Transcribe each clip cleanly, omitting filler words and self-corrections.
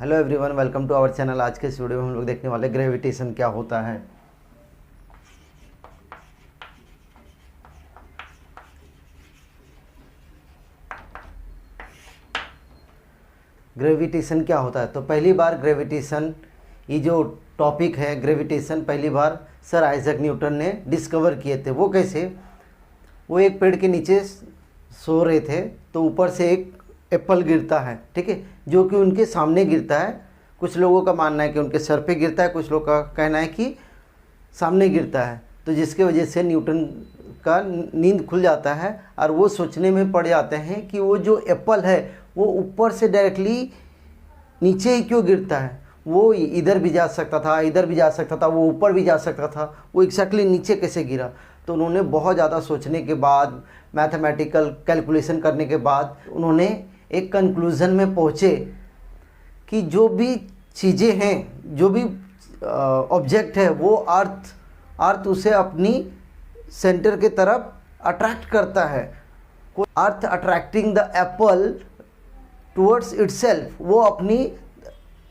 Hello everyone, welcome to our channel. आज के इस वीडियो में हम लोग देखने वाले ग्रेविटेशन क्या होता है। ग्रेविटेशन क्या होता है, तो पहली बार ग्रेविटेशन, ये जो टॉपिक है ग्रेविटेशन, पहली बार सर आइजैक न्यूटन ने डिस्कवर किए थे। वो कैसे, वो एक पेड़ के नीचे सो रहे थे तो ऊपर से एक एप्पल गिरता है, ठीक है, जो कि उनके सामने गिरता है। कुछ लोगों का मानना है कि उनके सर पे गिरता है, कुछ लोगों का कहना है कि सामने गिरता है। तो जिसके वजह से न्यूटन का नींद खुल जाता है और वो सोचने में पड़ जाते हैं कि वो जो एप्पल है वो ऊपर से डायरेक्टली नीचे ही क्यों गिरता है। वो इधर भी जा सकता था, इधर भी जा सकता था, वो ऊपर भी जा सकता था, वो एग्जैक्टली नीचे कैसे गिरा। तो उन्होंने बहुत ज़्यादा सोचने के बाद, मैथमेटिकल कैलकुलेशन करने के बाद उन्होंने एक कंक्लूज़न में पहुँचे कि जो भी चीज़ें हैं, जो भी ऑब्जेक्ट है, वो अर्थ उसे अपनी सेंटर के तरफ अट्रैक्ट करता है। Earth attracting the apple towards itself, वो अपनी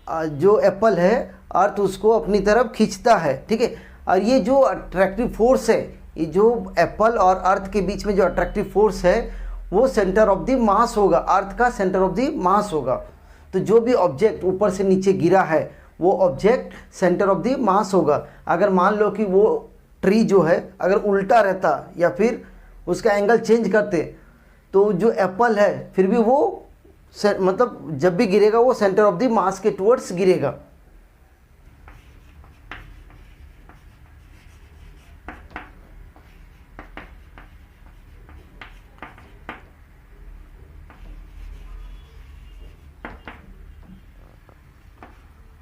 जो एप्पल है अर्थ उसको अपनी तरफ खींचता है, ठीक है। और ये जो अट्रैक्टिव फोर्स है, ये जो एप्पल और अर्थ के बीच में जो अट्रैक्टिव फोर्स है वो सेंटर ऑफ द मास होगा, अर्थ का सेंटर ऑफ द मास होगा। तो जो भी ऑब्जेक्ट ऊपर से नीचे गिरा है वो object centre of the mass होगा। अगर मान लो कि वो ट्री जो है अगर उल्टा रहता या फिर उसका एंगल चेंज करते तो जो एप्पल है फिर भी वो मतलब जब भी गिरेगा वो सेंटर ऑफ द मास के टुवर्ड्स गिरेगा।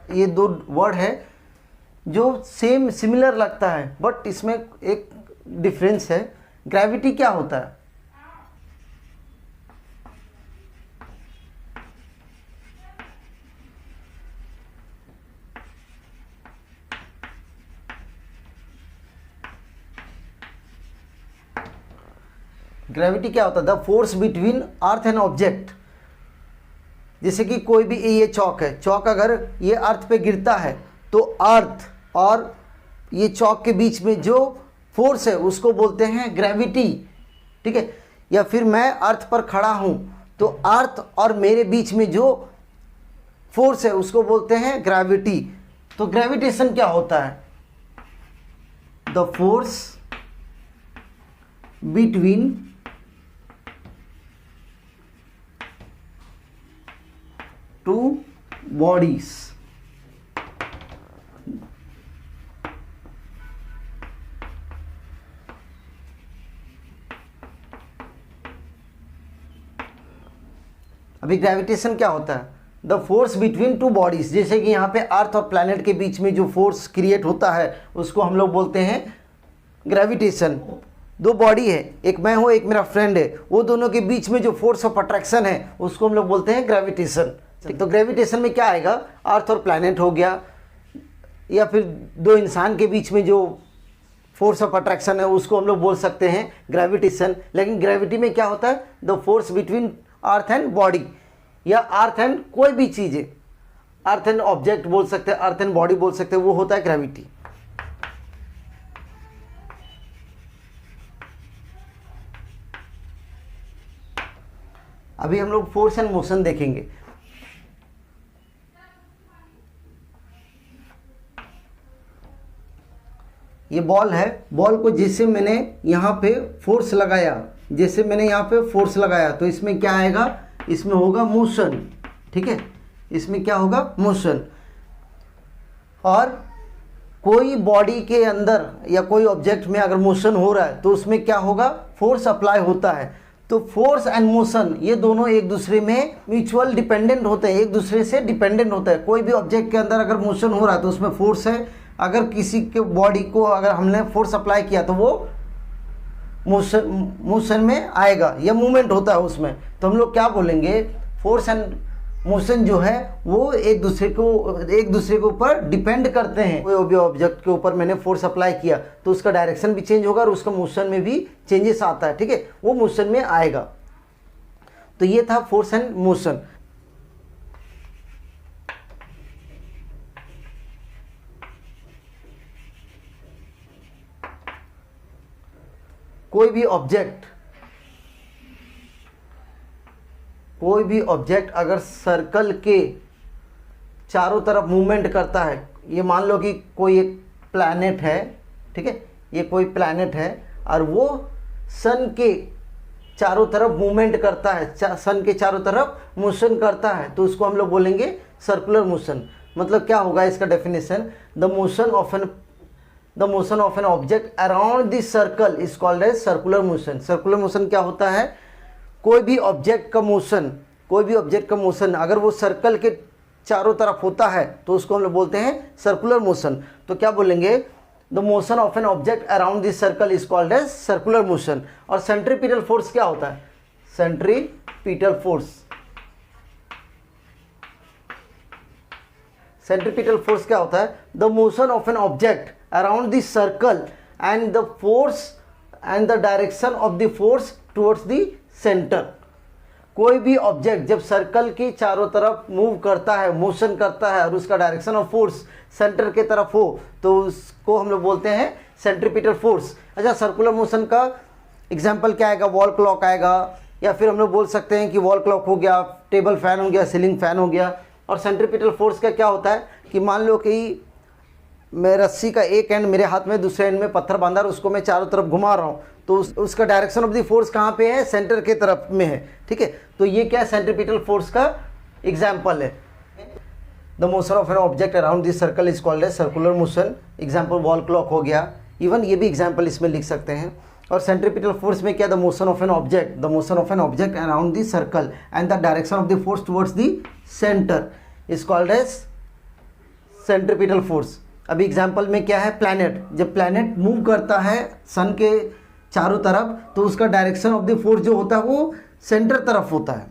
ये दो वर्ड है जो सेम सिमिलर लगता है बट इसमें एक डिफरेंस है। ग्रेविटी क्या होता है? ग्रेविटी क्या होता है? The force between earth and object. जैसे कि कोई भी ये चौक है, चौक अगर ये अर्थ पे गिरता है तो अर्थ और ये चौक के बीच में जो फोर्स है उसको बोलते हैं ग्रेविटी, ठीक है। या फिर मैं अर्थ पर खड़ा हूँ तो अर्थ और मेरे बीच में जो फोर्स है उसको बोलते हैं ग्रेविटी। तो ग्रेविटेशन क्या होता है? The force between two bodies. अभी ग्रेविटेशन क्या होता है? The force between two bodies. जैसे कि यहाँ पे अर्थ और प्लैनेट के बीच में जो फोर्स क्रिएट होता है उसको हम लोग बोलते हैं ग्रेविटेशन। दो बॉडी है, एक मैं हूँ एक मेरा फ्रेंड है, वो दोनों के बीच में जो फोर्स ऑफ अट्रैक्शन है उसको हम लोग बोलते हैं ग्रेविटेशन। तो ग्रेविटेशन में क्या आएगा? अर्थ और प्लैनेट हो गया, या फिर दो इंसान के बीच में जो फोर्स ऑफ अट्रैक्शन है उसको हम लोग बोल सकते हैं ग्रेविटेशन। लेकिन ग्रेविटी में क्या होता है? The force between earth and body, या अर्थ एंड कोई भी चीज़ है, अर्थ एंड ऑब्जेक्ट बोल सकते हैं, अर्थ एंड बॉडी बोल सकते हैं, वो होता है ग्रेविटी। अभी हम लोग फोर्स एंड मोशन देखेंगे। ये बॉल है, बॉल को जैसे मैंने यहाँ पे फोर्स लगाया, जैसे मैंने यहाँ पे फोर्स लगाया तो इसमें क्या आएगा? इसमें होगा मोशन, ठीक है, इसमें क्या होगा? मोशन। और कोई बॉडी के अंदर या कोई ऑब्जेक्ट में अगर मोशन हो रहा है तो उसमें क्या होगा? फोर्स अप्लाई होता है। तो फोर्स एंड मोशन ये दोनों एक दूसरे में म्यूचुअल डिपेंडेंट होते हैं, एक दूसरे से डिपेंडेंट होता है। कोई भी ऑब्जेक्ट के अंदर अगर मोशन हो रहा है तो उसमें फोर्स है, अगर किसी के बॉडी को अगर हमने फोर्स अप्लाई किया तो वो मोशन में आएगा या मूवमेंट होता है उसमें। तो हम लोग क्या बोलेंगे? फोर्स एंड मोशन जो है वो एक दूसरे के ऊपर डिपेंड करते हैं। कोई भी ऑब्जेक्ट के ऊपर मैंने फोर्स अप्लाई किया तो उसका डायरेक्शन भी चेंज होगा और उसका मोशन में भी चेंजेस आता है, ठीक है, वो मोशन में आएगा। तो ये था फोर्स एंड मोशन। कोई भी ऑब्जेक्ट अगर सर्कल के चारों तरफ मूवमेंट करता है, ये मान लो कि कोई एक प्लैनेट है, ठीक है, ये कोई प्लैनेट है और वो सन के चारों तरफ मूवमेंट करता है, सन के चारों तरफ मोशन करता है, तो उसको हम लोग बोलेंगे सर्कुलर मोशन। मतलब क्या होगा इसका definition, the motion of an object around the circle is called as circular motion. Circular motion क्या होता है, कोई भी ऑब्जेक्ट का मोशन अगर वो सर्कल के चारों तरफ होता है तो उसको हम लोग बोलते हैं सर्कुलर मोशन। तो क्या बोलेंगे, the motion of an object around this circle is called as circular motion. और सेंट्रीपिटल फोर्स क्या होता है, सेंट्रीपिटल फोर्स क्या होता है, the motion of an object around this circle and the force and the direction of the force towards the centre. कोई भी object जब सर्कल के चारों तरफ मूव करता है, मोशन करता है और उसका डायरेक्शन ऑफ फोर्स सेंटर के तरफ हो तो उसको हम लोग बोलते हैं सेंट्रीपिटल फोर्स। अच्छा, सर्कुलर मोशन का एग्जांपल क्या आएगा, वॉल क्लॉक आएगा, या फिर हम लोग बोल सकते हैं कि वॉल क्लॉक हो गया, टेबल फैन हो गया, सीलिंग फैन हो गया। और सेंट्रीपिटल फोर्स का क्या होता है कि मान लो कि मैं रस्सी का एक एंड मेरे हाथ में, दूसरे एंड में पत्थर बांधा और उसको मैं चारों तरफ घुमा रहा हूँ, तो उसका डायरेक्शन ऑफ द फोर्स कहाँ पे है, सेंटर के तरफ में है, ठीक है। तो ये क्या सेंट्रीपिटल फोर्स का एग्जाम्पल है। The motion of an object around this circle is called as circular motion. Example wall clock हो गया, इवन ये भी एग्जाम्पल इसमें लिख सकते हैं। और सेंट्रीपिटल फोर्स में क्या, the motion of an object around this circle and the direction of the force towards the centre is called as centripetal force. अभी एग्जाम्पल में क्या है, प्लैनेट, जब प्लैनेट मूव करता है सन के चारों तरफ तो उसका डायरेक्शन ऑफ द फोर्स जो होता है वो सेंटर तरफ होता है।